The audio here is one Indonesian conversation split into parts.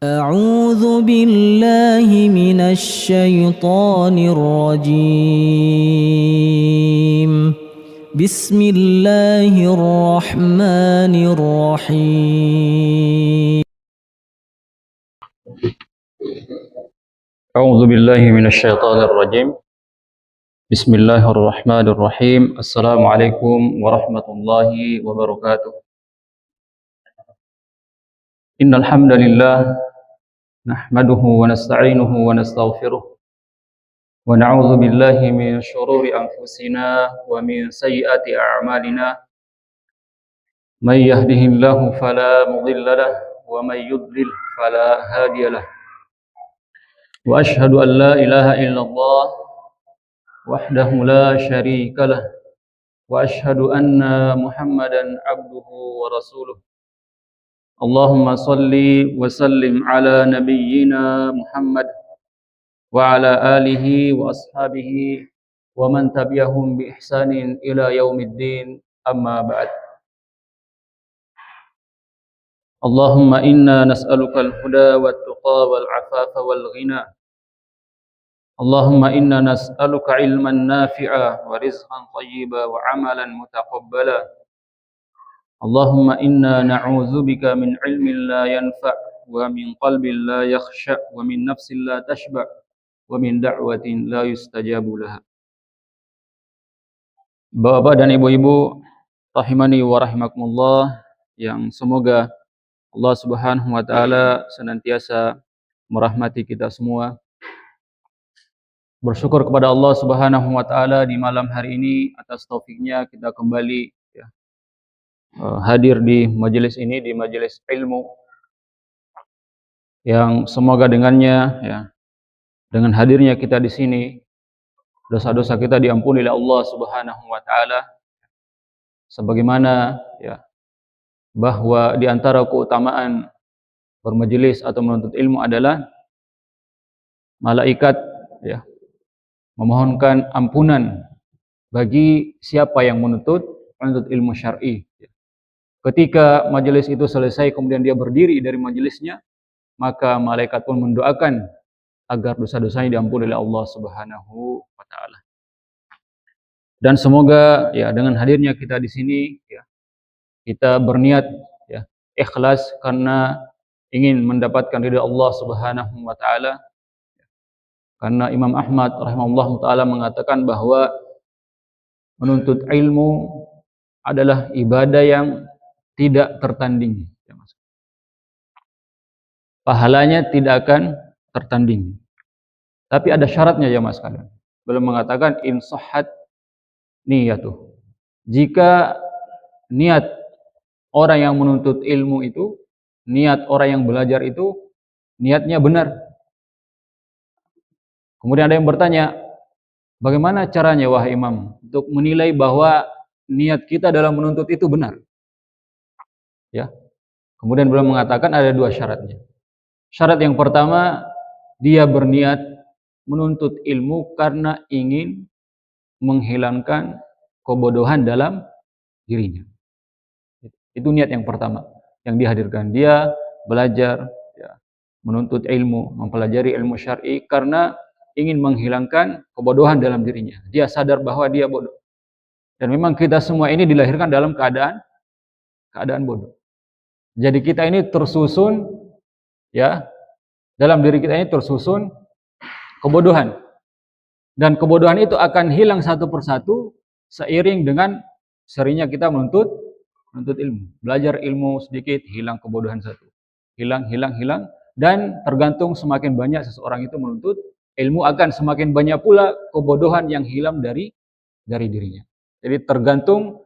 أعوذ بالله من الشيطان الرجيم. بسم الله الرحمن الرحيم. أعوذ بالله من الشيطان الرجيم. بسم الله الرحمن الرحيم. السلام عليكم ورحمة الله وبركاته. إن الحمد لله نحمده ونستعينه ونستغفره ونعوذ بالله من شرور أنفسنا ومن سيئات أعمالنا. من يهده الله فلا مضل له ومن يضلل فلا هادي له. وأشهد أن لا إله إلا الله وحده لا شريك له وأشهد أن محمدا عبده ورسوله. اللهم صل وسلم على نبينا محمد وعلى آله وأصحابه ومن تبعهم بإحسان إلى يوم الدين. أما بعد. اللهم إنا نسألك الهدى والتقى والعفاف والغنى. اللهم إنا نسألك علما نافعا ورزقا طيبا وعملا متقبلا. اللهم إنا نعوذ بك من علم لا ينفع ومن قلب لا يخشع ومن نفس لا تشبع ومن دعوة لا يستجاب لها. Bapak dan ibu-ibu rahimani wa rahimakumullah, yang semoga Allah Subhanahu wa taala senantiasa merahmati kita semua. Bersyukur kepada Allah Subhanahu wa taala di malam hari ini atas taufiknya kita kembali hadir di majelis ini, di majelis ilmu, yang semoga dengannya, dengan hadirnya kita di sini, dosa-dosa kita diampuni oleh Allah Subhanahu wa taala. Sebagaimana bahwa di antara keutamaan bermajelis atau menuntut ilmu adalah malaikat memohonkan ampunan bagi siapa yang menuntut ilmu syar'i. Ketika majelis itu selesai kemudian dia berdiri dari majelisnya, maka malaikat pun mendoakan agar dosa-dosanya diampuni oleh Allah Subhanahu wa taala. Dan semoga dengan hadirnya kita di sini kita berniat ikhlas karena ingin mendapatkan ridha Allah Subhanahu wa taala. Karena Imam Ahmad rahimahullah taala mengatakan bahwa menuntut ilmu adalah ibadah yang tidak tertandingi. Pahalanya tidak akan tertandingi. Tapi ada syaratnya ya mas kalian. Belum mengatakan in sahhat niyatuh. Jika niat orang yang menuntut ilmu itu, niat orang yang belajar itu, niatnya benar. Kemudian ada yang bertanya, bagaimana caranya wahai imam untuk menilai bahwa niat kita dalam menuntut itu benar? Kemudian beliau mengatakan ada dua syaratnya. Syarat yang pertama, dia berniat menuntut ilmu karena ingin menghilangkan kebodohan dalam dirinya. Itu niat yang pertama yang dihadirkan. Dia belajar, menuntut ilmu, mempelajari ilmu syar'i karena ingin menghilangkan kebodohan dalam dirinya. Dia sadar bahwa dia bodoh. Dan memang kita semua ini dilahirkan dalam keadaan bodoh. Jadi kita ini tersusun, dalam diri kita ini tersusun kebodohan. Dan kebodohan itu akan hilang satu persatu seiring dengan seringnya kita menuntut ilmu. Belajar ilmu sedikit, hilang kebodohan satu. Hilang. Dan tergantung semakin banyak seseorang itu menuntut ilmu, akan semakin banyak pula kebodohan yang hilang dari dirinya. Jadi tergantung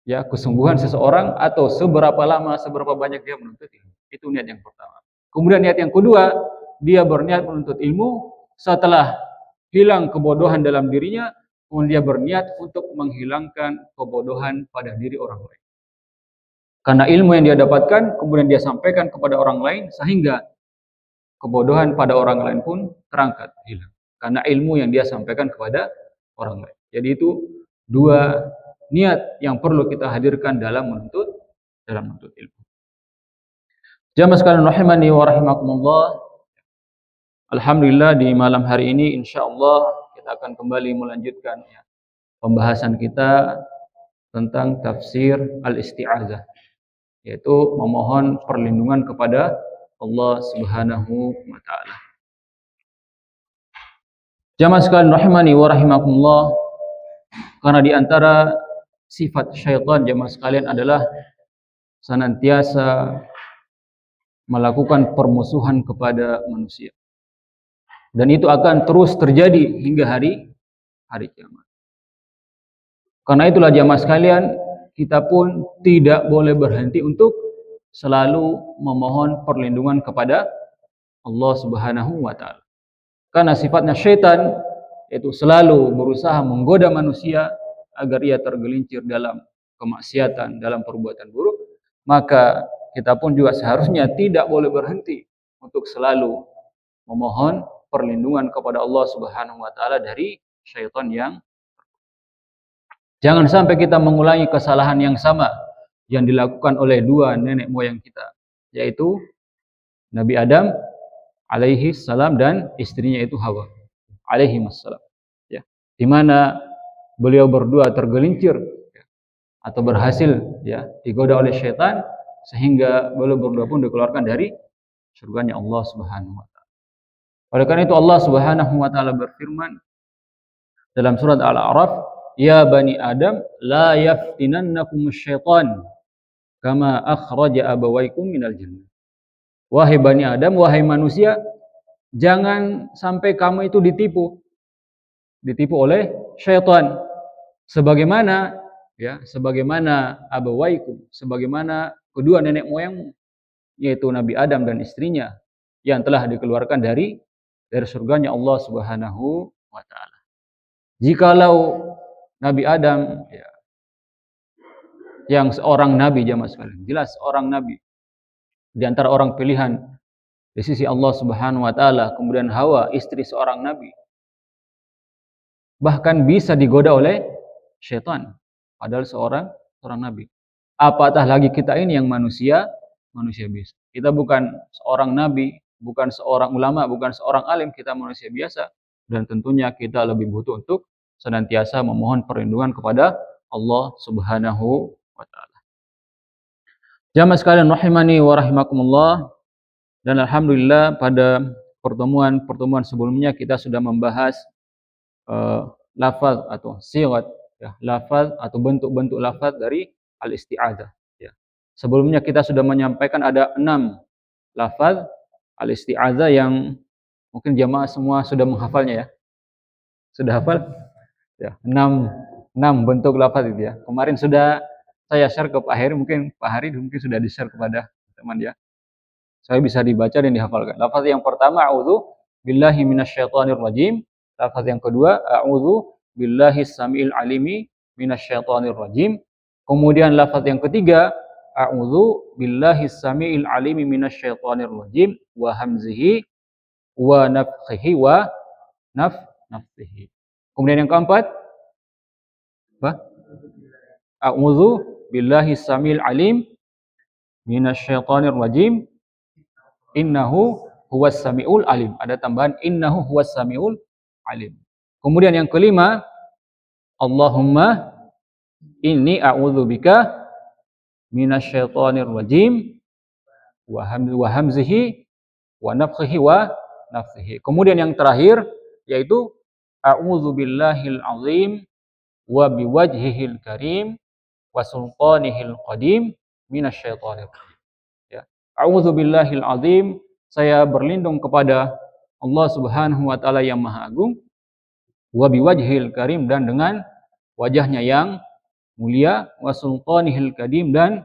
kesungguhan seseorang atau seberapa lama, seberapa banyak dia menuntut ilmu. Itu niat yang pertama. Kemudian niat yang kedua, dia berniat menuntut ilmu setelah hilang kebodohan dalam dirinya, kemudian dia berniat untuk menghilangkan kebodohan pada diri orang lain. Karena ilmu yang dia dapatkan, kemudian dia sampaikan kepada orang lain, sehingga kebodohan pada orang lain pun terangkat, hilang. Karena ilmu yang dia sampaikan kepada orang lain. Jadi itu dua niat yang perlu kita hadirkan dalam menuntut ilmu. Jamaah sekalian rahimani wa rahimakumullah. Alhamdulillah di malam hari ini insyaallah kita akan kembali melanjutkan ya, pembahasan kita tentang tafsir al-isti'azah, yaitu memohon perlindungan kepada Allah Subhanahu wa taala. Jamaah sekalian rahimani wa rahimakumullah, karena di antara sifat syaitan jamaah sekalian adalah senantiasa melakukan permusuhan kepada manusia. Dan itu akan terus terjadi hingga hari kiamat. Karena itulah jamaah sekalian, kita pun tidak boleh berhenti untuk selalu memohon perlindungan kepada Allah Subhanahu wa taala. Karena sifatnya syaitan yaitu selalu berusaha menggoda manusia agar ia tergelincir dalam kemaksiatan, dalam perbuatan buruk, maka kita pun juga seharusnya tidak boleh berhenti untuk selalu memohon perlindungan kepada Allah Subhanahu wa taala dari syaitan yang jangan sampai kita mengulangi kesalahan yang sama yang dilakukan oleh dua nenek moyang kita, yaitu Nabi Adam alaihi salam dan istrinya itu Hawa alaihi wassalam. Ya, di mana beliau berdua tergelincir ya, atau berhasil ya digoda oleh syaitan sehingga beliau berdua pun dikeluarkan dari surganya Allah Subhanahu wa taala. Oleh karena itu Allah Subhanahu wa taala berfirman dalam surat Al-A'raf, "Ya bani Adam, la yaftinannakumus syaitan kama akhraja abawaykum minal jannah." Wahai bani Adam, wahai manusia, jangan sampai kamu itu ditipu oleh syaitan sebagaimana abawaikum, sebagaimana kedua nenek moyangmu, yaitu Nabi Adam dan istrinya yang telah dikeluarkan dari surganya Allah Subhanahu wa taala. Jikalau Nabi Adam ya, yang seorang nabi jamaah sekalian, jelas seorang nabi di antara orang pilihan di sisi Allah Subhanahu wa taala, kemudian Hawa istri seorang nabi, bahkan bisa digoda oleh syaitan padahal seorang nabi. Apatah lagi kita ini yang manusia biasa. Kita bukan seorang nabi, bukan seorang ulama, bukan seorang alim, kita manusia biasa, dan tentunya kita lebih butuh untuk senantiasa memohon perlindungan kepada Allah Subhanahu wa taala. Jamaah sekalian rahimani wa rahimakumullah, dan alhamdulillah pada pertemuan sebelumnya kita sudah membahas lafaz atau sigat ya, lafaz atau bentuk-bentuk lafaz dari al-isti'adzah ya. Sebelumnya kita sudah menyampaikan ada 6 lafaz al-isti'adzah yang mungkin jamaah semua sudah menghafalnya ya. Sudah hafal? Ya, 6 bentuk lafaz itu ya. Kemarin sudah saya share ke Pak Heri, mungkin Pak Hari mungkin sudah di-share kepada teman ya. Saya bisa dibaca dan dihafalkan. Lafaz yang pertama, a'udzu billahi minasyaitonir rajim. Lafaz yang kedua, a'udzu billahi samiil alimi minasyaitonir rajim. Kemudian lafaz yang ketiga, a'udzu billahi samiil alimi minasyaitonir rajim wa hamzihi wa nafthihi wa nafthihi. Kemudian yang keempat, apa? A'udzu billahi samiil alim minasyaitonir rajim innahu huwas samiul alim. Ada tambahan innahu huwas samiul alim. Kemudian yang kelima, Allahumma inni a'udzubika minasyaitonir rajim wa hamzihi wa nafthihi wa nafthihi. Kemudian yang terakhir yaitu a'udzubillahil azim wa biwajhihil karim wa sultanihil qadim minasyaitonir rajim. Ya. A'udzubillahil azim, saya berlindung kepada Allah Subhanahu wa taala yang Maha Agung, wa biwajhil karim, dan dengan wajahnya yang mulia, wa sultanihil qadim, dan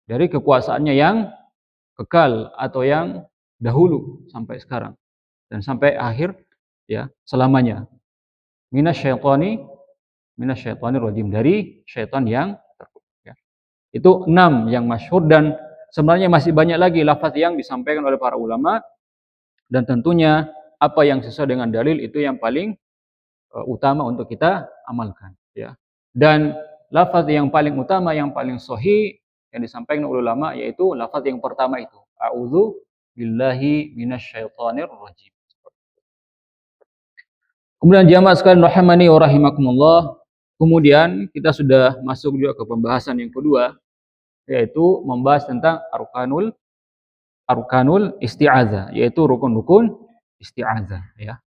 dari kekuasaannya yang kekal atau yang dahulu sampai sekarang dan sampai akhir ya, selamanya. Minasyaitonir rajim, dari syaitan yang terkutuk ya. Itu 6 yang masyhur, dan sebenarnya masih banyak lagi lafaz yang disampaikan oleh para ulama, dan tentunya apa yang sesuai dengan dalil itu yang paling utama untuk kita amalkan ya. Dan lafaz yang paling utama, yang paling sahih yang disampaikan oleh ulama yaitu lafaz yang pertama itu, A'udzu billahi minasyaitonir rajim. Kemudian jamaah sekalian rahimani wa rahimakumullah, kemudian kita sudah masuk juga ke pembahasan yang kedua, yaitu membahas tentang arkanul isti'adzah, yaitu rukun-rukun isti'adzah ya.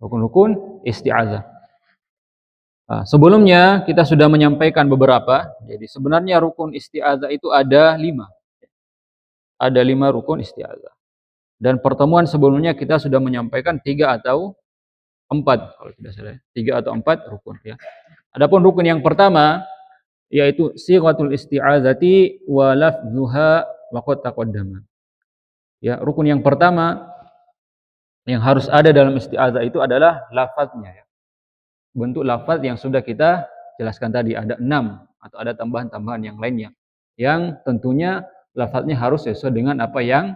Rukun-rukun isti'adzah. Nah, sebelumnya kita sudah menyampaikan beberapa. Jadi sebenarnya rukun isti'adzah itu ada 5. Ada 5 rukun isti'adzah. Dan pertemuan sebelumnya kita sudah menyampaikan 3 atau 4 kalau tidak salah. 3 atau 4 rukun ya. Adapun rukun yang pertama yaitu sighatul isti'adzati wa lafdzuha wa qad taqaddama. Ya, rukun yang pertama yang harus ada dalam isti'adzah itu adalah lafaznya ya. Bentuk lafaz yang sudah kita jelaskan tadi ada 6 atau ada tambahan-tambahan yang lainnya. Yang tentunya lafaznya harus sesuai dengan apa yang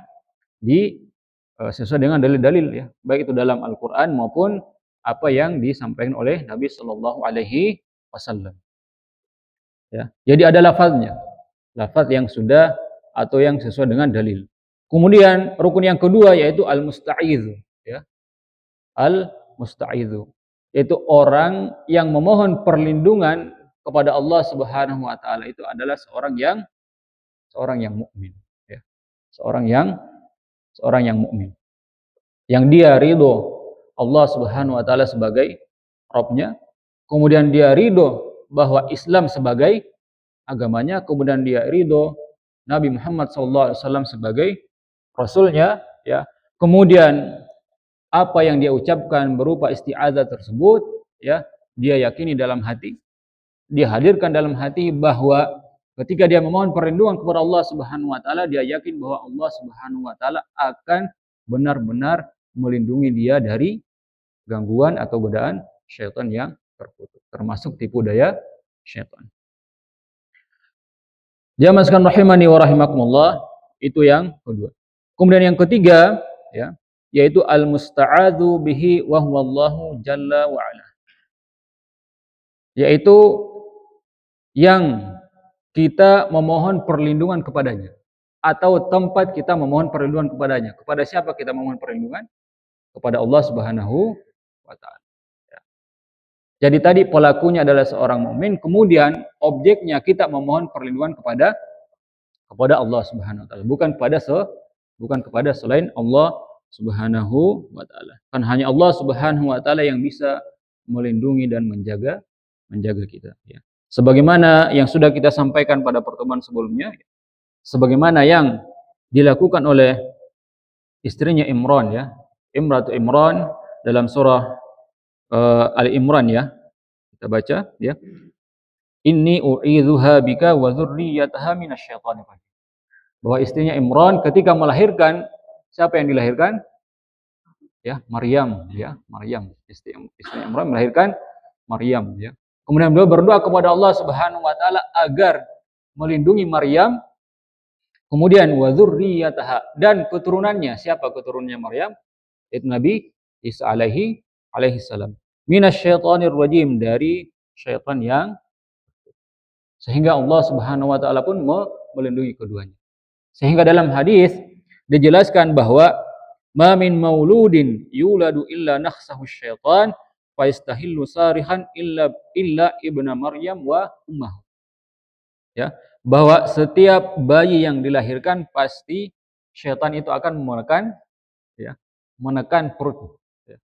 sesuai dengan dalil-dalil ya, baik itu dalam Al-Qur'an maupun apa yang disampaikan oleh Nabi sallallahu alaihi wasallam. Ya. Jadi ada lafaznya. Lafaz yang sudah atau yang sesuai dengan dalil. Kemudian rukun yang kedua yaitu al-musta'idz ya. Al-musta'idz yaitu orang yang memohon perlindungan kepada Allah Subhanahu wa taala itu adalah seorang yang mukmin ya. Seorang yang mukmin. Yang dia ridho Allah Subhanahu wa taala sebagai Rabb-nya, kemudian dia ridho bahwa Islam sebagai agamanya, kemudian dia ridho Nabi Muhammad SAW sebagai Rasulnya, ya. Kemudian apa yang dia ucapkan berupa isti'adzah tersebut, ya, dia yakini dalam hati, dia hadirkan dalam hati bahwa ketika dia memohon perlindungan kepada Allah Subhanahu wa taala, dia yakin bahwa Allah Subhanahu wa taala akan benar-benar melindungi dia dari gangguan atau godaan syaitan yang terkutuk, termasuk tipu daya syaitan. Jamaah sekalian rahimani wa rahimakumullah, itu yang kedua. Kemudian yang ketiga ya, yaitu al-musta'adzu bihi wa huwa Allahu jalla wa ala. Yaitu yang kita memohon perlindungan kepadanya atau tempat kita memohon perlindungan kepadanya. Kepada siapa kita memohon perlindungan? Kepada Allah Subhanahu wa taala. Ya. Jadi tadi pelakunya adalah seorang mukmin, kemudian objeknya kita memohon perlindungan kepada Allah Subhanahu wa taala, bukan kepada selain Allah Subhanahu wa taala. Kan hanya Allah Subhanahu wa taala yang bisa melindungi dan menjaga kita ya. Sebagaimana yang sudah kita sampaikan pada pertemuan sebelumnya, sebagaimana yang dilakukan oleh istrinya Imran ya, Imran dalam surah Ali Imran ya. Kita baca ya. Inni u'idzuha bika wa dzurriyyataha minasyaitonir rajim. Bahwa istrinya Imran ketika melahirkan, siapa yang dilahirkan? Ya, Maryam ya, Maryam. Istri Imran melahirkan Maryam ya. Kemudian beliau berdoa kepada Allah Subhanahu wa taala agar melindungi Maryam. Kemudian wa dzurriyyataha, dan keturunannya, siapa keturunannya Maryam? Itu Nabi Isa alaihi salam. Minasyaitonir rajim, dari syaitan yang, sehingga Allah Subhanahu wa taala pun melindungi keduanya. Sehingga dalam hadis dijelaskan bahwa ma min mauludin yuladu illa nakhsahu syaitan fa yastahillu sarihan illa ibna Maryam wa ummuh. Ya, bahwa setiap bayi yang dilahirkan pasti syaitan itu akan menekan perut. Ya.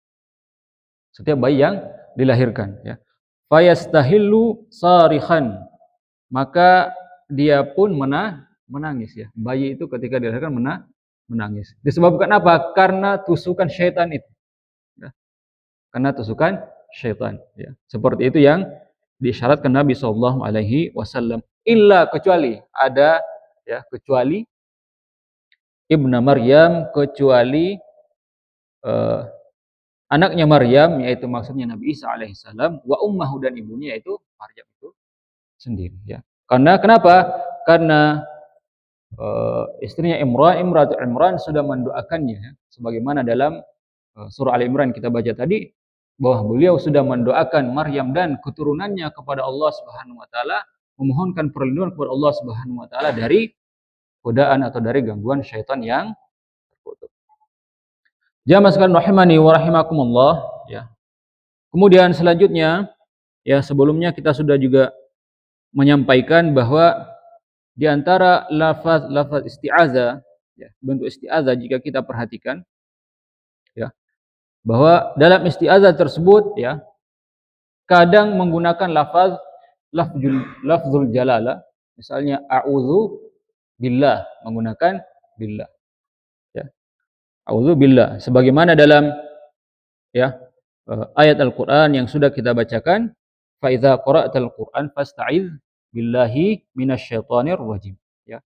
Setiap bayi yang dilahirkan ya. Fa yastahillu sarihan, maka dia pun menangis ya. Bayi itu ketika dilahirkan menangis. Disebabkan apa? Karena tusukan syaitan itu. Ya. Karena tusukan syaitan. Ya. Seperti itu yang disyaratkan Nabi Shallallahu Alaihi Wasallam. Illa, kecuali ada ya, kecuali ibna Maryam, kecuali anaknya Maryam, yaitu maksudnya Nabi Isa alaihissalam, wa ummahu, dan ibunya yaitu Maryam itu sendiri ya. Karena kenapa? Karena istrinya Imran sudah mendoakannya ya. Sebagaimana dalam surah Al-Imran kita baca tadi, bahwa beliau sudah mendoakan Maryam dan keturunannya kepada Allah Subhanahu wa taala, memohonkan perlindungan kepada Allah Subhanahu wa taala dari godaan atau dari gangguan syaitan yang terkutuk. Jamaah sekalian rahimani wa rahimakumullah, ya. Kemudian selanjutnya, ya, sebelumnya kita sudah juga menyampaikan bahwa di antara lafaz isti'azah, ya, bentuk isti'azah jika kita perhatikan, ya, bahwa dalam isti'azah tersebut, ya, kadang menggunakan lafzul jalalah, misalnya a'udzu billah, menggunakan billah, ya. A'udzu billah sebagaimana dalam, ya, ayat Al-Qur'an yang sudah kita bacakan, fa idza qara'tal Qur'an fasta'iz billahi minasyaitonir rajim, ya.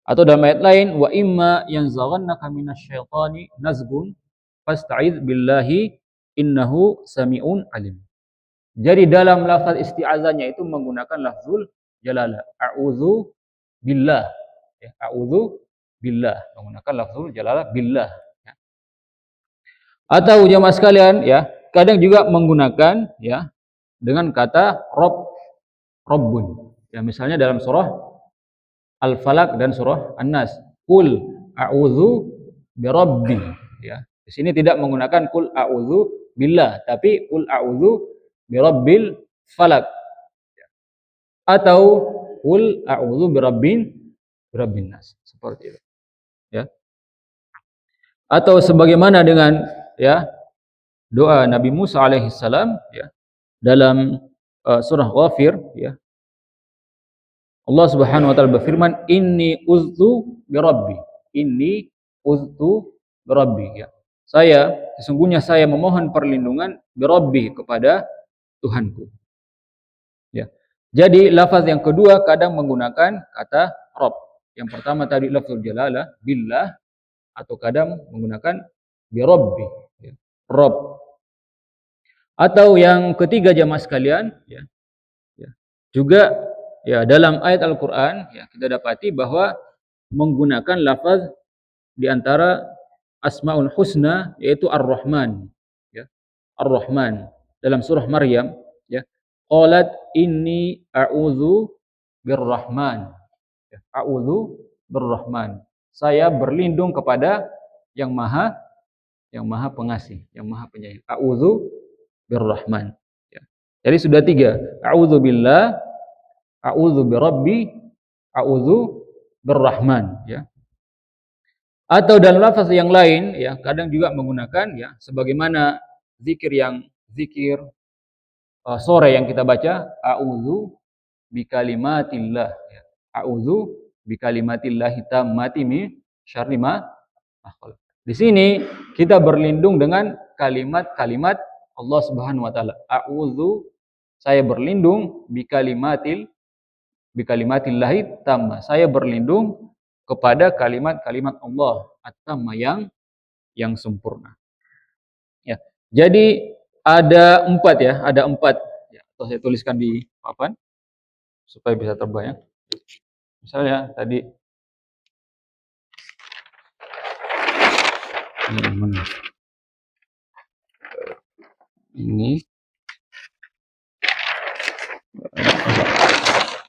Atau dalam ayat lain, wa imma yanzaghannaka minasyaitani nazghun fasta'iz billahi innahu sami'un alim. Jadi dalam lafaz isti'azahnya itu menggunakan lafzul jalalah, a'udzu billah, ya, a'udzu billah, menggunakan lafzul jalalah billah, ya. Atau jamaah sekalian, ya, kadang juga menggunakan, ya, dengan kata rabbun, ya, misalnya dalam surah Al-Falaq dan surah An-Nas, qul a'udzu birabbi, ya. Di sini tidak menggunakan qul a'udzu billah, tapi qul a'udzu birabbil falaq, atau qul a'udzu birabbin nas, seperti itu, ya. Atau sebagaimana dengan, ya, doa Nabi Musa alaihissalam, ya, dalam surah Ghafir, ya, Allah Subhanahu wa taala berfirman, inni uztu birabbi, inni uztu birabbi, ya. Sesungguhnya saya memohon perlindungan birabbi, kepada Tuhanku, ya. Jadi lafaz yang kedua kadang menggunakan kata Rabb. Yang pertama tadi lafzul jalalah billah, atau kadang menggunakan birabbi, ya, Rabb. Atau yang ketiga jamaah sekalian, ya, ya, juga, ya, dalam ayat Al-Qur'an, ya, kita dapati bahwa menggunakan lafaz di antara Asmaul Husna, yaitu Ar-Rahman, ya, Ar-Rahman dalam surah Maryam, ya, qalat inni a'udzu birrahman, ya, a'udzu birrahman, saya berlindung kepada yang maha pengasih, yang maha penyayang, a'udzu birrahman, ya. Jadi sudah tiga, a'udzu billah, a'udzu birabbi, a'udzu birrahman, ya. Atau dalam lafaz yang lain, ya, kadang juga menggunakan, ya, sebagaimana zikir sore yang kita baca, a'udzu bikalimatillah, ya, a'udzu bikalimatillahi tammati min syarri ma khalaq. Di sini kita berlindung dengan kalimat-kalimat Allah Subhanahu wa taala. A'udzu, saya berlindung bikalimatillahi tamma, saya berlindung kepada kalimat-kalimat Allah at-tamma, yang sempurna, ya. Jadi ada empat, ya, ya, atau saya tuliskan di papan supaya bisa terbayang. Misalnya tadi ini,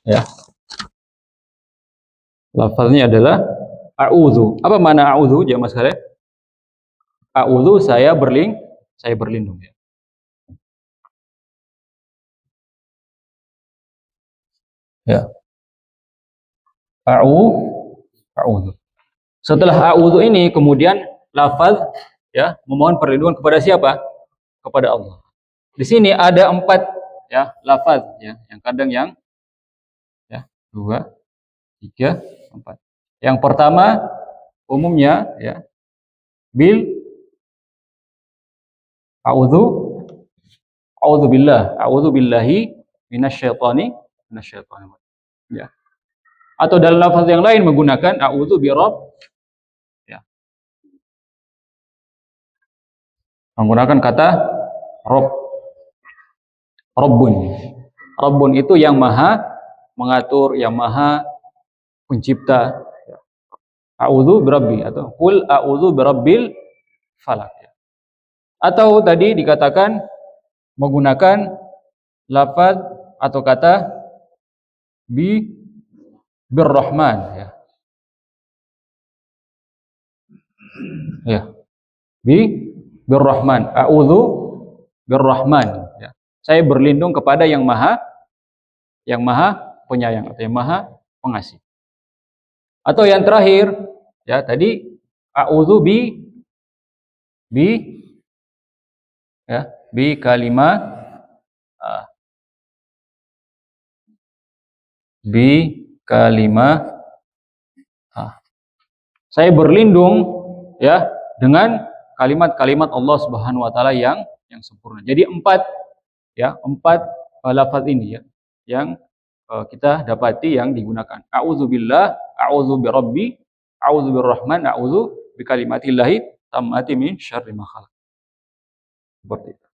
ya, lafaznya adalah a'udzu. Apa makna a'udzu jamaah sekalian? A'udzu, saya berlindung, ya. Ya. A'udzu. Setelah a'udzu ini kemudian lafaz, ya, memohon perlindungan kepada siapa? Kepada Allah. Di sini ada empat, ya, lafaz, ya, yang kadang ya, dua, tiga, empat. Yang pertama umumnya, ya, a'udzu billah, a'udzu billahi minasyaitani, ya. Atau dalam lafaz yang lain menggunakan a'udzu birabb, ya, menggunakan kata Rabbun itu yang maha mengatur, yang maha pencipta. A'udzu birabbi, atau qul a'udzu birabbil falaq, ya. Atau tadi dikatakan menggunakan lafaz atau kata birrahman, ya. Ya. Birrahman. A'udzu birrahman. Ya. Saya berlindung kepada yang maha penyayang atau yang maha pengasih. Atau yang terakhir, ya tadi a'udzu bi ya, bi kalimat saya berlindung ya dengan kalimat-kalimat Allah Subhanahu wa taala yang sempurna. Jadi empat lafaz ini ya yang kita dapati yang digunakan. A'udzubillah, a'udzu birabbi, a'udzu birrahman, a'udzu bikalimatillahi tammati min syarri ma khalaq. Seperti itu.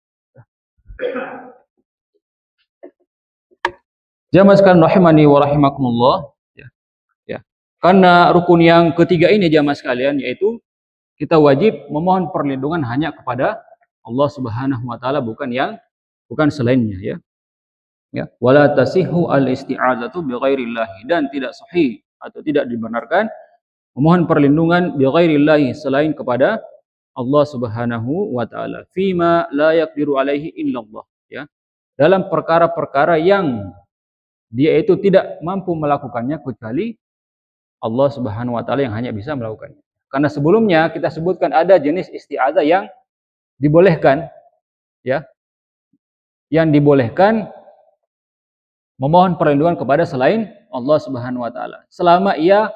Jamaah sekalian rahimani wa rahimakumullah. Ya. Karena rukun yang ketiga ini jamaah sekalian yaitu kita wajib memohon perlindungan hanya kepada Allah Subhanahu wa taala bukan selainnya ya. Ya, wala tasihhu al-isti'adzatu bighairillah dan tidak sahih atau tidak dibenarkan memohon perlindungan bighairillah selain kepada Allah Subhanahu wa taala fima la yaqdiru alaihi illallah ya. Dalam perkara-perkara yang dia itu tidak mampu melakukannya kecuali Allah Subhanahu wa taala yang hanya bisa melakukannya. Karena sebelumnya kita sebutkan ada jenis isti'adzah yang dibolehkan ya. Yang dibolehkan memohon perlindungan kepada selain Allah Subhanahu wa taala selama ia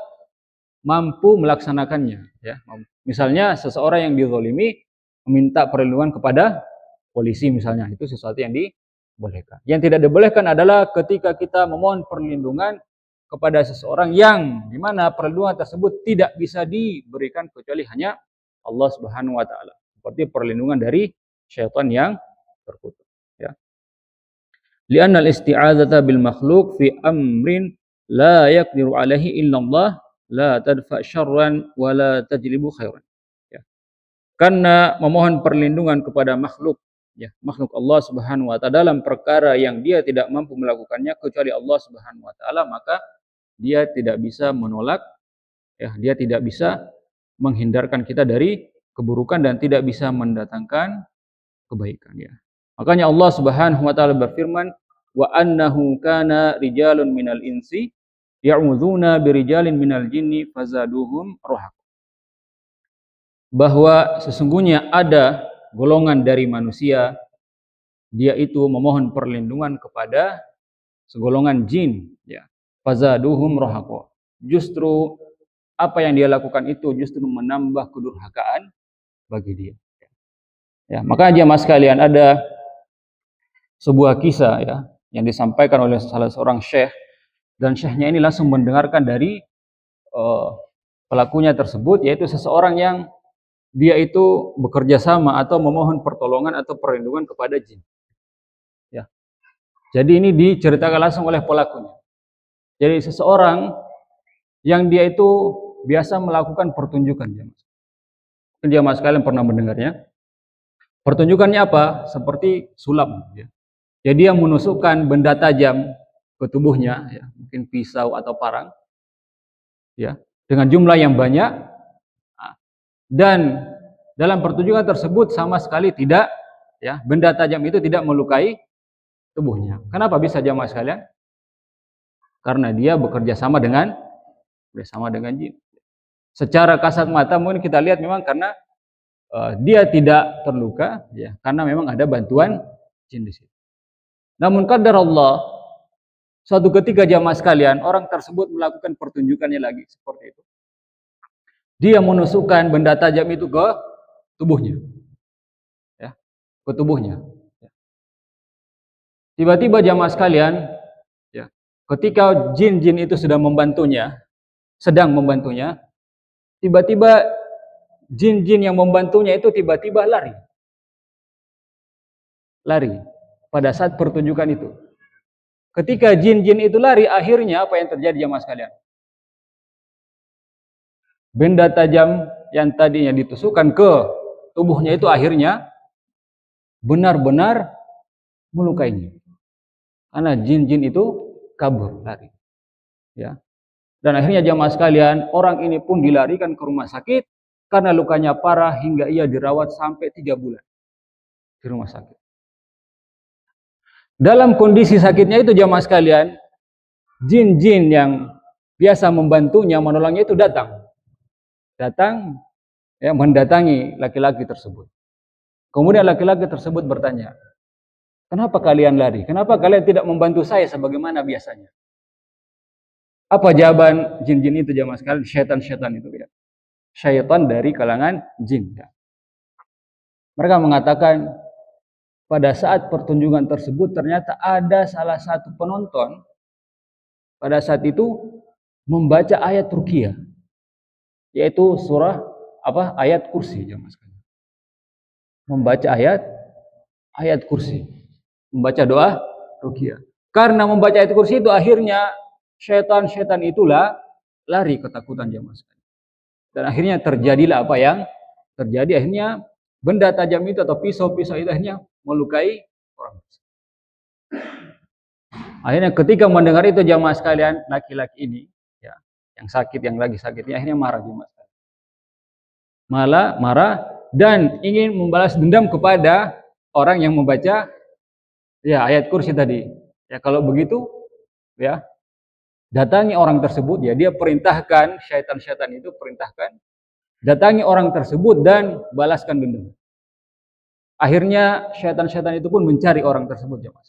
mampu melaksanakannya ya. Misalnya seseorang yang dizalimi meminta perlindungan kepada polisi misalnya, itu sesuatu yang dibolehkan. Yang tidak dibolehkan adalah ketika kita memohon perlindungan kepada seseorang yang di mana perlindungan tersebut tidak bisa diberikan kecuali hanya Allah Subhanahu wa taala. Seperti perlindungan dari syaitan yang terkutuk ya. Li'anna al-isti'adzata bil makhluk fi amrin la yaqdiru alaihi illallah la tadfa syarran wa la tajlibu khairan. Ya. Karena memohon perlindungan kepada makhluk, ya, makhluk Allah Subhanahu wa taala dalam perkara yang dia tidak mampu melakukannya kecuali Allah Subhanahu wa taala, maka dia tidak bisa menolak, ya, dia tidak bisa menghindarkan kita dari keburukan dan tidak bisa mendatangkan kebaikan ya. Makanya Allah Subhanahu wa taala berfirman, wa annahu kana rijalun minal insi ya'udzuna birijalin minal jinni fazaduhum rohaq. Bahwa sesungguhnya ada golongan dari manusia dia itu memohon perlindungan kepada segolongan jin ya. Fazaduhum rohaq. Justru apa yang dia lakukan itu justru menambah kedurhakaan bagi dia. Ya, makanya jemaah sekalian ada sebuah kisah ya yang disampaikan oleh salah seorang syekh dan syekhnya ini langsung mendengarkan dari pelakunya tersebut, yaitu seseorang yang dia itu bekerja sama atau memohon pertolongan atau perlindungan kepada jin. Ya. Jadi ini diceritakan langsung oleh pelakunya. Jadi seseorang yang dia itu biasa melakukan pertunjukan jemaah. Jemaah sekalian pernah mendengarnya. Pertunjukannya apa? Seperti sulap ya. Jadi dia menusukkan benda tajam ke tubuhnya, ya, mungkin pisau atau parang, ya, dengan jumlah yang banyak, dan dalam pertunjukan tersebut sama sekali tidak, ya, benda tajam itu tidak melukai tubuhnya. Kenapa bisa jamaah sekalian? Karena dia bekerja sama dengan jin. Secara kasat mata mungkin kita lihat memang karena dia tidak terluka, ya, karena memang ada bantuan jin di situ. Namun qadar Allah, suatu ketika jamaah sekalian, orang tersebut melakukan pertunjukannya lagi seperti itu. Dia menusukkan benda tajam itu ke tubuhnya. Ya, ke tubuhnya. Tiba-tiba jamaah sekalian, ya, ketika jin-jin itu sedang membantunya, tiba-tiba jin-jin yang membantunya itu tiba-tiba lari. Pada saat pertunjukan itu. Ketika jin-jin itu lari, akhirnya apa yang terjadi jamaah sekalian? Benda tajam yang tadinya ditusukkan ke tubuhnya itu akhirnya benar-benar melukainya. Karena jin-jin itu kabur, lari. Ya. Dan akhirnya jamaah sekalian, orang ini pun dilarikan ke rumah sakit karena lukanya parah hingga ia dirawat sampai 3 bulan di rumah sakit. Dalam kondisi sakitnya itu jamaah sekalian, jin-jin yang biasa membantunya, menolongnya itu datang ya, mendatangi laki-laki tersebut. Kemudian laki-laki tersebut bertanya, kenapa kalian lari? Kenapa kalian tidak membantu saya sebagaimana biasanya? Apa jawaban jin-jin itu jamaah sekalian? Syaitan-syaitan itu ya. Syaitan dari kalangan jin ya. Mereka mengatakan pada saat pertunjukan tersebut ternyata ada salah satu penonton pada saat itu membaca ayat ruqyah, yaitu surah ayat kursi jamaah sekalian. Membaca ayat kursi, membaca doa ruqyah. Karena membaca ayat kursi itu akhirnya syaitan-syaitan itulah lari ketakutan jamaah sekalian. Dan akhirnya terjadilah apa yang terjadi, akhirnya benda tajam itu atau pisau-pisau itu akhirnya melukai orang. Akhirnya ketika mendengar itu jamaah sekalian, laki-laki ini ya, yang sakit, yang lagi sakitnya akhirnya marah jamaah sekalian. Marah dan ingin membalas dendam kepada orang yang membaca ya ayat kursi tadi. Ya kalau begitu ya, datangi orang tersebut ya, dia perintahkan, syaitan-syaitan itu perintahkan datangi orang tersebut dan balaskan dendam. Akhirnya syaitan-syaitan itu pun mencari orang tersebut jamaah.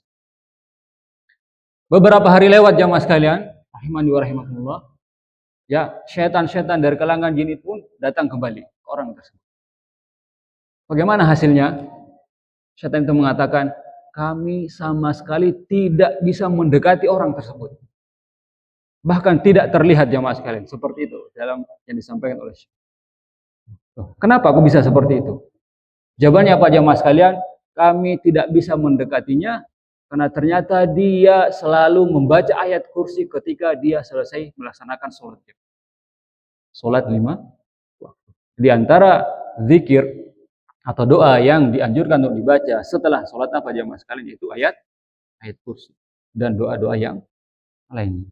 Beberapa hari lewat jamaah sekalian, rahimani wa rahimakumullah. Ya, syaitan-syaitan dari kalangan jin itu pun datang kembali ke orang tersebut. Bagaimana hasilnya? Syaitan itu mengatakan, kami sama sekali tidak bisa mendekati orang tersebut. Bahkan tidak terlihat jamaah sekalian. Seperti itu dalam yang disampaikan oleh syaitan. Kenapa aku bisa seperti itu? Jawabannya apa jamaah sekalian? Kami tidak bisa mendekatinya karena ternyata dia selalu membaca ayat kursi ketika dia selesai melaksanakan sholat. Sholat 5 waktu. Di antara zikir atau doa yang dianjurkan untuk dibaca setelah sholat apa jamaah sekalian, yaitu ayat kursi dan doa-doa yang lainnya.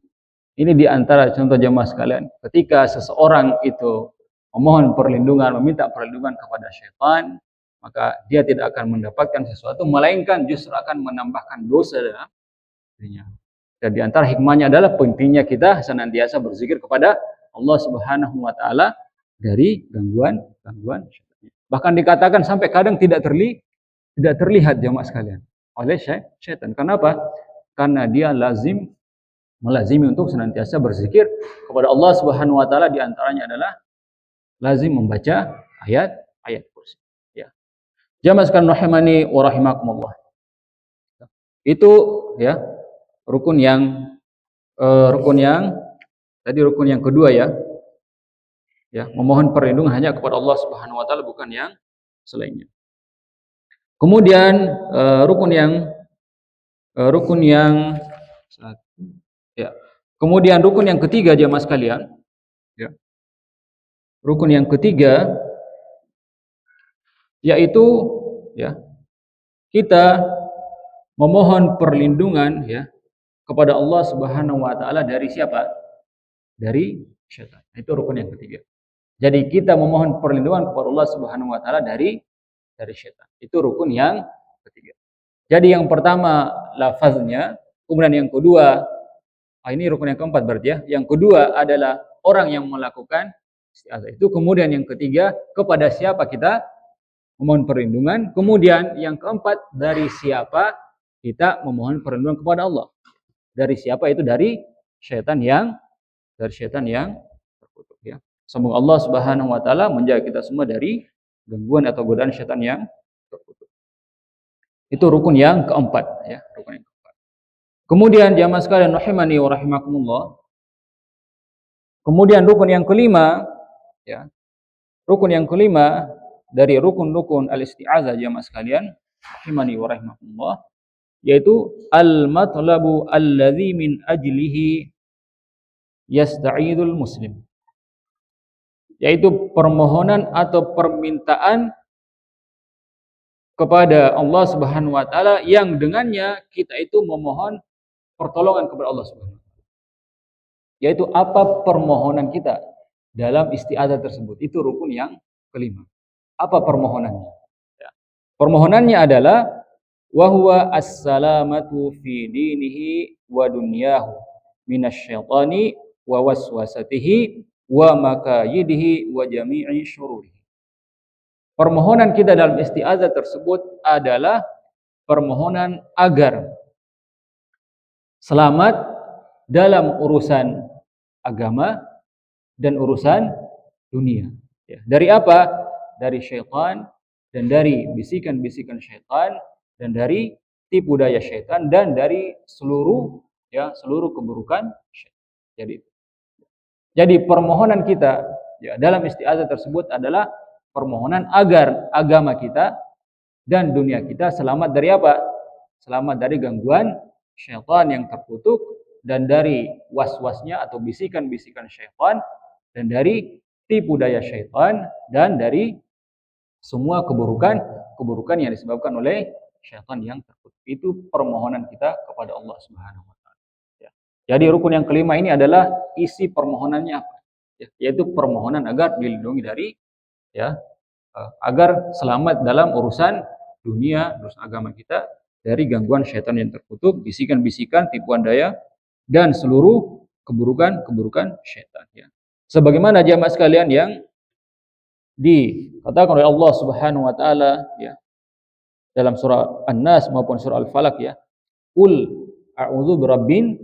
Ini di antara contoh jamaah sekalian, ketika seseorang itu memohon perlindungan, meminta perlindungan kepada syaitan, maka dia tidak akan mendapatkan sesuatu, melainkan justru akan menambahkan dosa dalam dirinya. Dan di antara hikmahnya adalah pentingnya kita senantiasa berzikir kepada Allah Subhanahu wa taala dari gangguan syaitan. Bahkan dikatakan sampai kadang tidak terlihat jamaah sekalian oleh syaitan. Kenapa? Karena dia melazimi untuk senantiasa berzikir kepada Allah Subhanahu wa taala, di antaranya adalah lazim membaca ayat kursi. Ya. Jamaah sekalian rahimani wa rahimakumullah. Itu ya rukun yang kedua ya. Ya, memohon perlindungan hanya kepada Allah Subhanahu wa taala, bukan yang selainnya. Kemudian kemudian rukun yang ketiga jamaah sekalian, ya. Rukun yang ketiga yaitu ya, kita memohon perlindungan ya kepada Allah Subhanahu wa taala dari siapa? Dari syaitan. Itu rukun yang ketiga. Jadi kita memohon perlindungan kepada Allah Subhanahu wa taala dari syaitan. Itu rukun yang ketiga. Jadi yang pertama lafaznya, kemudian yang kedua, ini rukun yang keempat berarti ya. Yang kedua adalah orang yang melakukan isti'adzah itu, kemudian yang ketiga kepada siapa kita memohon perlindungan, kemudian yang keempat dari siapa kita memohon perlindungan kepada Allah. Dari siapa itu? Dari syaitan yang terkutuk ya. Semoga Allah Subhanahu wa taala menjaga kita semua dari gangguan atau godaan syaitan yang terkutuk. Itu rukun yang keempat ya, rukun yang keempat. Kemudian jamaah sekalian rahimani wa rahimakumullah. Kemudian rukun yang kelima ya. Rukun yang kelima dari rukun-rukun al-isti'adzah jamaah sekalian rahimani wa rahimakumullah, yaitu al-matlabu alladzi min ajlihi yasta'idul muslim. Yaitu permohonan atau permintaan kepada Allah Subhanahu wa taala yang dengannya kita itu memohon pertolongan kepada Allah Subhanahu wa taala. Yaitu apa permohonan kita dalam isti'adzah tersebut. Itu rukun yang kelima. Apa permohonannya? Ya. Permohonannya adalah wahwa as-salamatu fi dinihi wa dunyahu minasyaitani wa waswasatihi wa makayidihi wa jami'i syururihi. Permohonan kita dalam isti'adzah tersebut adalah permohonan agar selamat dalam urusan agama dan urusan dunia. Ya. Dari apa? Dari syaitan dan dari bisikan-bisikan syaitan dan dari tipu daya syaitan dan dari seluruh keburukan syaitan. Jadi permohonan kita dalam isti'adzah tersebut adalah permohonan agar agama kita dan dunia kita selamat dari apa? Selamat dari gangguan syaitan yang terkutuk dan dari was-wasnya atau bisikan-bisikan syaitan dan dari tipu daya syaitan dan dari semua keburukan yang disebabkan oleh syaitan yang terkutuk. Itu permohonan kita kepada Allah Subhanahu wa taala. Jadi rukun yang kelima ini adalah isi permohonannya apa? Yaitu permohonan agar dilindungi dari agar selamat dalam urusan dunia, urusan agama kita dari gangguan syaitan yang terkutuk, bisikan-bisikan, tipuan daya dan seluruh keburukan syaitan. Sebagaimana jamaah sekalian yang dikatakan oleh Allah Subhanahu wa taala dalam surah An-Nas maupun surah Al-Falaq Qul a'udzu birabbin,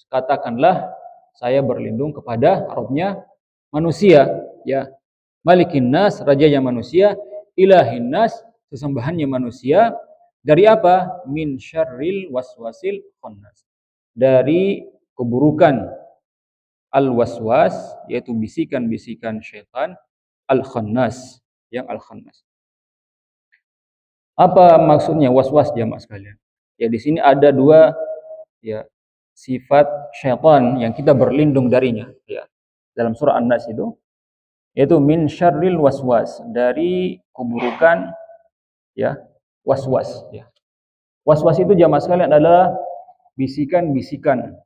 katakanlah saya berlindung kepada Rabbnya manusia, Malikin Nas, rajanya manusia, Ilahin Nas, sesembahannya manusia, dari apa? Min syarril waswasil khannas, dari keburukan al-waswas, yaitu bisikan-bisikan syaitan, al-khannas, yang al-khannas. Apa maksudnya waswas jamaah sekalian? Di sini ada dua sifat syaitan yang kita berlindung darinya dalam surah An-Nas itu, yaitu min syarril waswas, dari keburukan waswas. Waswas itu jamaah sekalian adalah bisikan-bisikan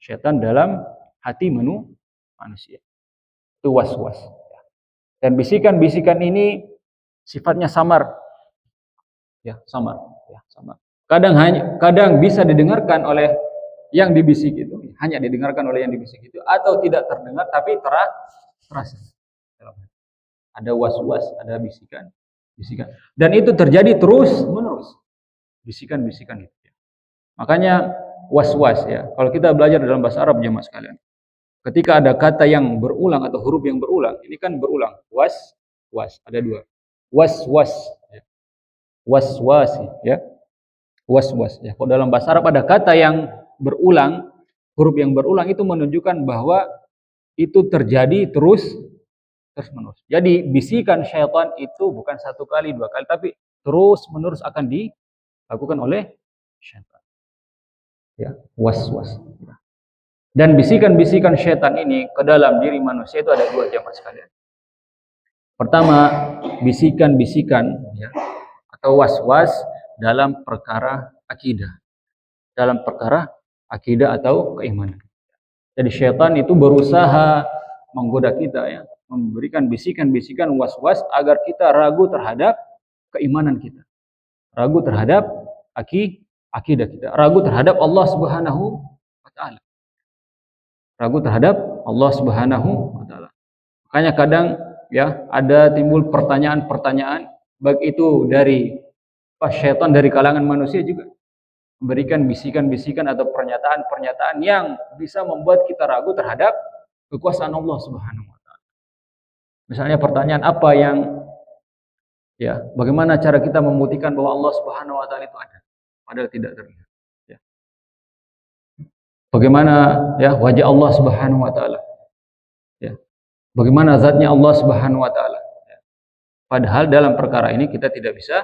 syaitan dalam hati manusia. Itu waswas. Dan bisikan-bisikan ini sifatnya samar. Samar. Kadang bisa didengarkan oleh yang dibisik itu, hanya didengarkan oleh yang dibisik itu, atau tidak terdengar tapi terasa. Ada was-was, ada bisikan. Dan itu terjadi terus-menerus. Bisikan-bisikan itu. Makanya was-was Kalau kita belajar dalam bahasa Arab jemaah sekalian, ketika ada kata yang berulang atau huruf yang berulang, ini kan berulang. Was, ada dua. Was-was. Was-was Was-was Kalau dalam bahasa Arab ada kata yang berulang, huruf yang berulang itu menunjukkan bahwa itu terjadi terus-menerus. Jadi bisikan syaitan itu bukan satu kali, dua kali, tapi terus-menerus akan dilakukan oleh syaitan. Was-was. Dan bisikan-bisikan syaitan ini ke dalam diri manusia itu ada dua jamaah sekalian. Pertama, bisikan-bisikan atau was-was dalam perkara akidah. Dalam perkara akidah atau keimanan. Jadi syaitan itu berusaha menggoda kita memberikan bisikan-bisikan was-was agar kita ragu terhadap keimanan kita. Ragu terhadap akidah kita. Ragu terhadap Allah Subhanahu wa taala. Ragu terhadap Allah Subhanahu wa taala. Makanya kadang ada timbul pertanyaan-pertanyaan, baik itu dari syaitan dari kalangan manusia juga memberikan bisikan-bisikan atau pernyataan-pernyataan yang bisa membuat kita ragu terhadap kekuasaan Allah Subhanahu wa taala. Misalnya pertanyaan apa yang bagaimana cara kita membuktikan bahwa Allah Subhanahu wa taala itu ada padahal tidak terlihat. Bagaimana wajah Allah Subhanahu wa taala? Bagaimana zatnya Allah Subhanahu wa taala? Padahal dalam perkara ini kita tidak bisa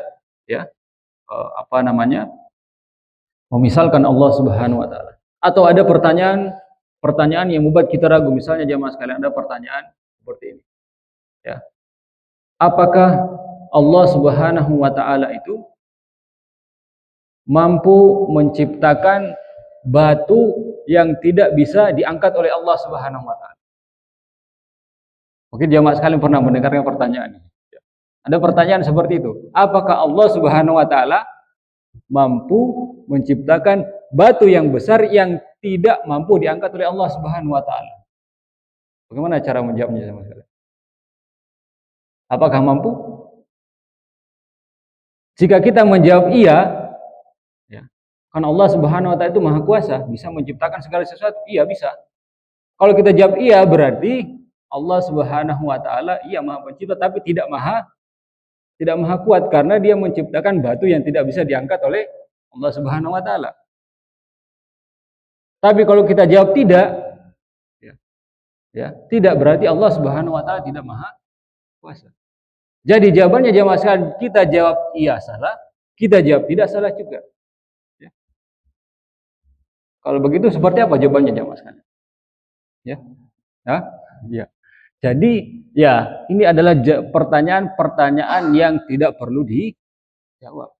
memisalkan Allah Subhanahu wa taala. Atau ada pertanyaan yang membuat kita ragu. Misalnya jamaah sekalian, ada pertanyaan seperti ini. Apakah Allah Subhanahu wa taala itu mampu menciptakan batu yang tidak bisa diangkat oleh Allah Subhanahu wa taala? Mungkin jamaah sekalian pernah mendengarkan pertanyaan ini. Ada pertanyaan seperti itu. Apakah Allah Subhanahu wa taala mampu menciptakan batu yang besar yang tidak mampu diangkat oleh Allah Subhanahu wa taala? Bagaimana cara menjawabnya jamaah sekalian? Apakah mampu? Jika kita menjawab iya, ya, karena Allah Subhanahu wa taala itu maha kuasa, bisa menciptakan segala sesuatu, iya bisa. Kalau kita jawab iya, berarti Allah Subhanahu wa taala iya maha pencipta tapi tidak maha kuat karena dia menciptakan batu yang tidak bisa diangkat oleh Allah Subhanahu wa taala. Tapi kalau kita jawab tidak, tidak berarti Allah Subhanahu wa taala tidak maha kuasa. Jadi jawabannya jamaah sekalian, kita jawab iya salah, kita jawab tidak salah juga. Ya. Kalau begitu seperti apa jawabannya jamaah sekalian? Ya. Ya. Jadi ya ini adalah pertanyaan-pertanyaan yang tidak perlu dijawab.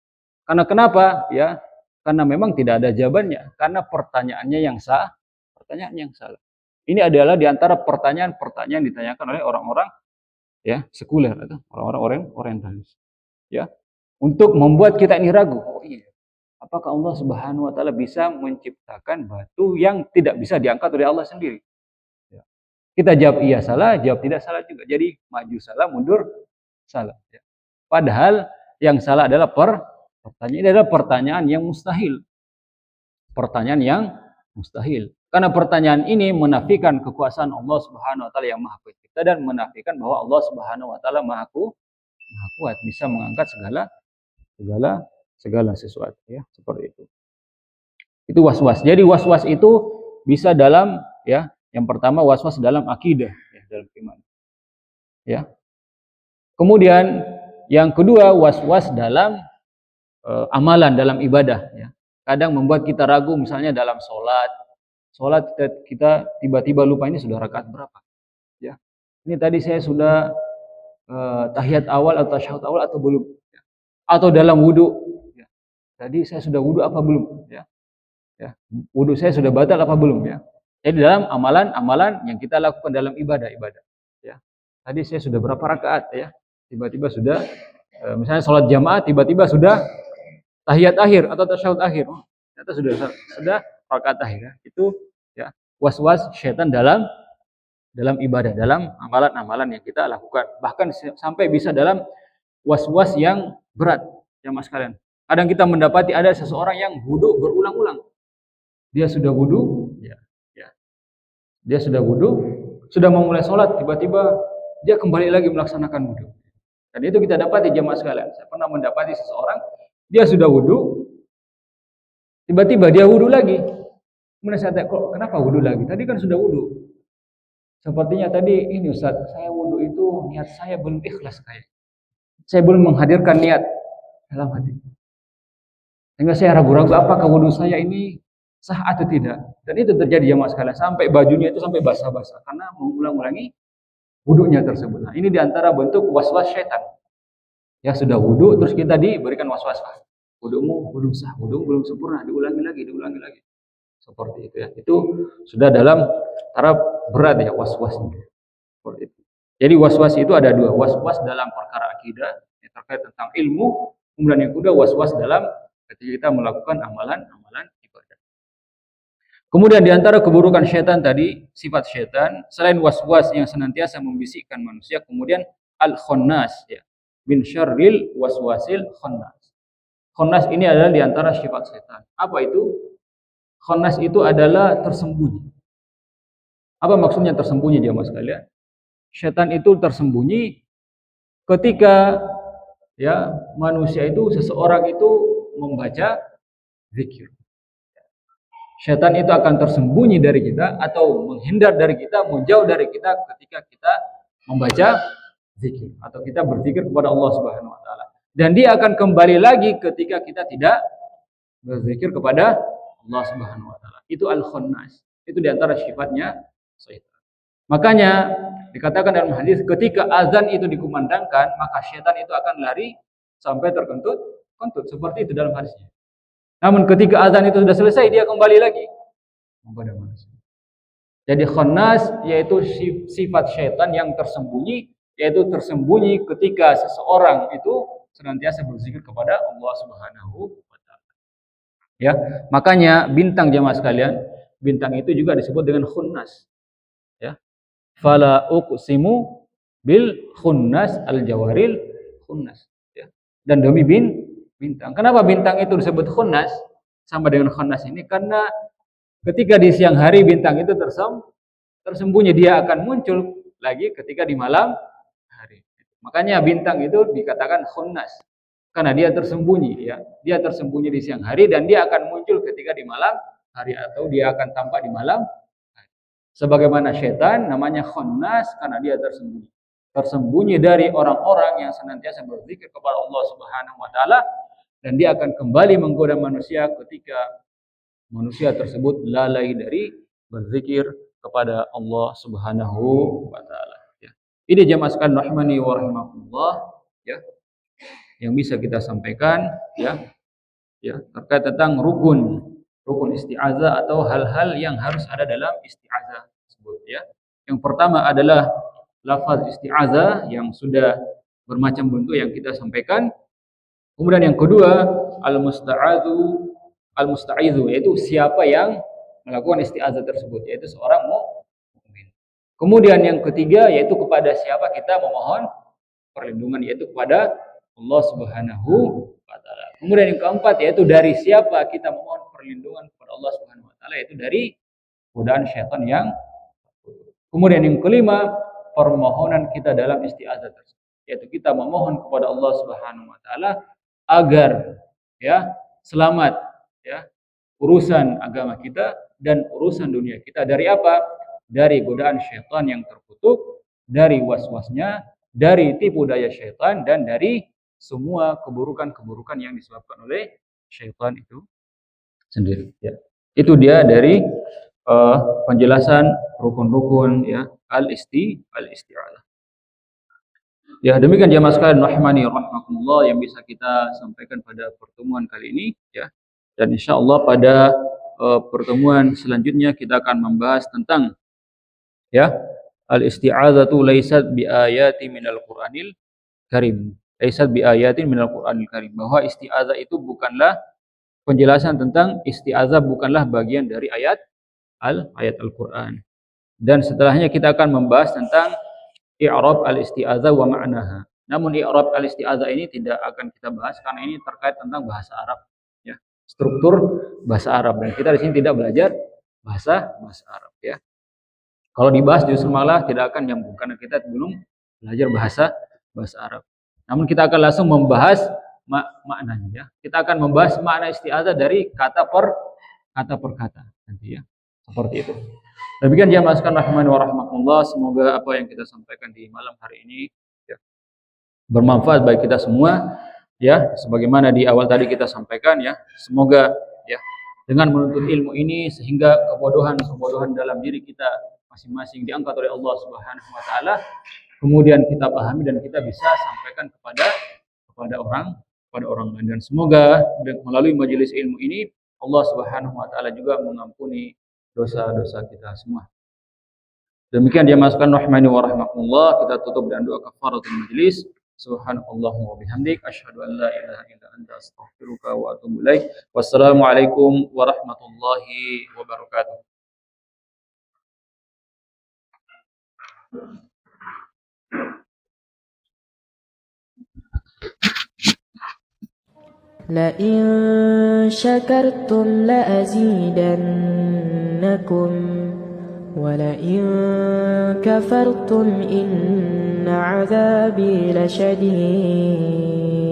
Karena kenapa? Ya, karena memang tidak ada jawabannya. Karena pertanyaannya yang salah. Ini adalah diantara pertanyaan-pertanyaan yang ditanyakan oleh orang-orang ya sekuler atau orang-orang orientalis. Ya, untuk membuat kita ini ragu. Oh iya, apakah Allah Subhanahu wa taala bisa menciptakan batu yang tidak bisa diangkat oleh Allah sendiri? Kita jawab iya salah, jawab tidak salah juga. Jadi maju salah, mundur salah. Padahal yang salah adalah pertanyaan ini adalah pertanyaan yang mustahil. Pertanyaan yang mustahil. Karena pertanyaan ini menafikan kekuasaan Allah Subhanahu wa taala yang Maha Pencipta dan menafikan bahwa Allah Subhanahu wa taala Maha Kuat, bisa mengangkat segala sesuatu ya, seperti itu. Itu was-was. Jadi was-was itu bisa dalam ya, yang pertama was-was dalam akidah ya, dalam iman. Ya. Kemudian yang kedua was-was dalam amalan, dalam ibadah ya. Kadang membuat kita ragu misalnya dalam sholat kita tiba-tiba lupa ini sudah rakaat berapa ya. Ini tadi saya sudah tahiyat awal atau tasyahud awal atau belum ya. Atau dalam wudu ya. Tadi saya sudah wudu apa belum ya. Wudu saya sudah batal apa belum ya. Jadi dalam amalan-amalan yang kita lakukan dalam ibadah ya. Tadi saya sudah berapa rakaat ya. Tiba-tiba sudah misalnya sholat jamaah tiba-tiba sudah tahiyat akhir atau tasyahud akhir. Ternyata sudah rakaat akhir ya. Itu ya was-was syaitan dalam ibadah, dalam amalan-amalan yang kita lakukan. Bahkan sampai bisa dalam was-was yang berat ya Mas kalian. Kadang kita mendapati ada seseorang yang wudu berulang-ulang. Dia sudah wudu ya. Dia sudah wudu, sudah memulai sholat, tiba-tiba dia kembali lagi melaksanakan wudu. Dan itu kita dapati jamaah sekalian. Saya pernah mendapati seseorang, dia sudah wudu, tiba-tiba dia wudu lagi. Kemudian saya tanya, kok kenapa wudu lagi? Tadi kan sudah wudu. Sepertinya tadi, ini Ustaz, saya wudu itu niat saya belum ikhlas kayak. Saya belum menghadirkan niat dalam hati. Sehingga saya ragu-ragu apakah wudu saya ini sah atau tidak. Dan itu terjadi jamaah sekalian sampai bajunya itu sampai basah-basah karena mengulang-ulangi wudunya tersebut. Nah, ini diantara bentuk was-was syaitan. Ya sudah wudu terus kita diberikan was-was. Wudumu belum sah, wudu belum sempurna, diulangi lagi. Seperti itu ya. Itu sudah dalam taraf berat ya was-wasnya. Seperti itu. Jadi was-was itu ada dua, was-was dalam perkara akidah yang terkait tentang ilmu, kemudian yang kedua was-was dalam ketika kita melakukan amalan-amalan ibadah. Kemudian diantara keburukan syaitan tadi, sifat syaitan, selain was-was yang senantiasa membisikkan manusia, kemudian al-khonnas, ya, min syarril waswasil khonnas. Khonnas ini adalah diantara sifat syaitan. Apa itu? Khonnas itu adalah tersembunyi. Apa maksudnya tersembunyi jemaah sekalian? Syaitan itu tersembunyi ketika ya manusia itu seseorang itu membaca zikir. Syaitan itu akan tersembunyi dari kita atau menghindar dari kita, menjauh dari kita ketika kita membaca zikir atau kita berzikir kepada Allah Subhanahu wa taala. Dan dia akan kembali lagi ketika kita tidak berzikir kepada Allah Subhanahu wa taala. Itu al-khonnas. Itu diantara sifatnya syaitan. Makanya dikatakan dalam hadis ketika azan itu dikumandangkan, maka syaitan itu akan lari sampai terkentut seperti itu dalam hadisnya. Namun ketika azan itu sudah selesai, dia kembali lagi kepada manusia. Jadi khannas yaitu sifat syaitan yang tersembunyi, yaitu tersembunyi ketika seseorang itu senantiasa berzikir kepada Allah Subhanahu wa taala. Ya, makanya bintang jemaah sekalian, bintang itu juga disebut dengan khunnas. Ya. Fala uqsimu bil khunnas al jawaril khunnas. Ya. Dan demi bintang. Kenapa bintang itu disebut khunnas sama dengan khunnas ini? Karena ketika di siang hari bintang itu tersembunyi, dia akan muncul lagi ketika di malam hari. Makanya bintang itu dikatakan khunnas karena dia tersembunyi, ya. Dia tersembunyi di siang hari dan dia akan muncul ketika di malam hari atau dia akan tampak di malam hari. Sebagaimana setan namanya khunnas karena dia tersembunyi. Tersembunyi dari orang-orang yang senantiasa berzikir kepada Allah Subhanahu wa taala dan dia akan kembali menggoda manusia ketika manusia tersebut lalai dari berzikir kepada Allah Subhanahu wa taala, ya. Ini jemaah sekalian rahimani wa rahimakumullah, ya, yang bisa kita sampaikan, ya, terkait tentang rukun isti'azah atau hal-hal yang harus ada dalam isti'azah tersebut, ya. Yang pertama adalah lafaz isti'azah yang sudah bermacam bentuk yang kita sampaikan. Kemudian yang kedua al-musta'idzu, yaitu siapa yang melakukan isti'azah tersebut, yaitu seorang mukmin. Kemudian yang ketiga yaitu kepada siapa kita memohon perlindungan, yaitu kepada Allah Subhanahu wa taala. Kemudian yang keempat yaitu dari siapa kita memohon perlindungan kepada Allah Subhanahu wa taala, yaitu dari godaan syaitan yang. Kemudian yang kelima, permohonan kita dalam isti'azah tersebut, yaitu kita memohon kepada Allah Subhanahu wa taala agar, ya, selamat, ya, urusan agama kita dan urusan dunia kita dari apa? Dari godaan syaitan yang terkutuk, dari was-wasnya, dari tipu daya syaitan, dan dari semua keburukan-keburukan yang disebabkan oleh syaitan itu sendiri. Ya. Itu dia dari penjelasan rukun-rukun, ya, al-isti'adzah. Ya, demikian jemaah sekalian rahimani rahimakumullah yang bisa kita sampaikan pada pertemuan kali ini, ya. Dan insyaallah pada pertemuan selanjutnya kita akan membahas tentang, ya, al-isti'adzatu laysat bi ayati minal Qur'anil Karim. Laysat bi ayatin minal Qur'anil Karim. Bahwa isti'adzah itu bukanlah penjelasan tentang isti'adzah bukanlah bagian dari ayat Al-Qur'an. Dan setelahnya kita akan membahas tentang i'rab al-isti'adzah wa ma'naha. Namun i'rab al-isti'adzah ini tidak akan kita bahas karena ini terkait tentang bahasa Arab, ya. Struktur bahasa Arab, dan kita di sini tidak belajar bahasa Arab, ya. Kalau dibahas justru malah tidak akan nyambung karena kita belum belajar bahasa Arab. Namun kita akan langsung membahas maknanya, ya. Kita akan membahas makna isti'adzah dari kata per kata nanti, ya. Seperti itu. Demikian jemaah sekalian rahimani wa rahimakumullah, semoga apa yang kita sampaikan di malam hari ini, ya, bermanfaat bagi kita semua, ya. Sebagaimana di awal tadi kita sampaikan, ya, semoga, ya, dengan menuntut ilmu ini sehingga kebodohan dalam diri kita masing-masing diangkat oleh Allah Subhanahu wa taala, kemudian kita pahami dan kita bisa sampaikan kepada orang lain, dan semoga melalui majelis ilmu ini Allah Subhanahu wa taala juga mengampuni dosa-dosa kita semua. Demikian dia masukkan rahmani wa rahimakumullah. Kita tutup dengan doa kafaratul majlis. Subhanallahumma wa bihamdik asyhadu an la ilaha illa anta astaghfiruka wa atubu ilaik. Wassalamualaikum warahmatullahi wabarakatuh. لئن شكرتم لأزيدنكم ولئن كفرتم إن عذابي لشديد